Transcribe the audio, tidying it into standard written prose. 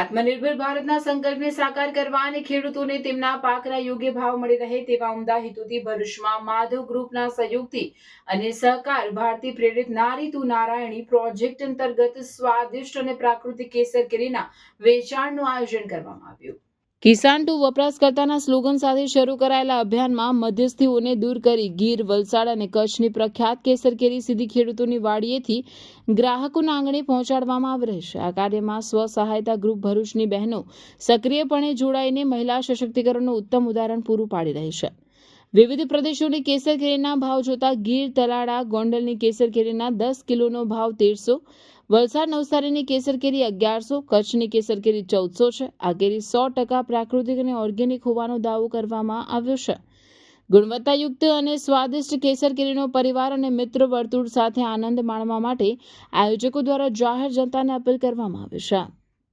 આત્મનિર્ભર ભારતના સંકલ્પને સાકાર કરવા અને ખેડૂતોને તેમના પાકના યોગ્ય ભાવ મળી રહે તેવા ઉમદા હેતુથી ભરૂચમાં માધવ ગ્રુપના સહયોગથી અને સહકાર ભારતી પ્રેરિત નારી તું નારાયણી પ્રોજેક્ટ અંતર્ગત સ્વાદિષ્ટ અને પ્રાકૃતિક કેસર કેરીના વેચાણનું આયોજન કરવામાં આવ્યું. કિસાન ટુ વપરાશકર્તાના સ્લોગન સાથે શરૂ કરાયેલા અભિયાનમાં મધ્યસ્થીઓને દૂર કરી ગીર, વલસાડ અને કચ્છની પ્રખ્યાત કેસર કેરી સીધી ખેડૂતોની વાડીએથી ગ્રાહકોના આંગણે પહોંચાડવામાં આવી રહી છે. આ કાર્યમાં સ્વસહાયતા ગ્રુપ ભરૂચની બહેનો સક્રિયપણે જોડાઈને મહિલા સશક્તિકરણનું ઉત્તમ ઉદાહરણ પૂરું પાડી રહી છે. વિવિધ પ્રદેશોની કેસર કેરીના ભાવ જોતા ગીર, તલાડા, ગોંડલની કેસર કેરીના 10 કિલોનો ભાવ 1300, વલસાડ નવસારીની કેસર કેરી 1100, કચ્છની કેસર કેરી 1400 છે. આ કેરી 100% પ્રાકૃતિક અને ઓર્ગેનિક હોવાનો દાવો કરવામાં આવ્યો છે. ગુણવત્તાયુક્ત અને સ્વાદિષ્ટ કેસર કેરીનો પરિવાર અને મિત્ર વર્તુળ સાથે આનંદ માણવા માટે આયોજકો દ્વારા જાહેર જનતાને અપીલ કરવામાં આવી છે.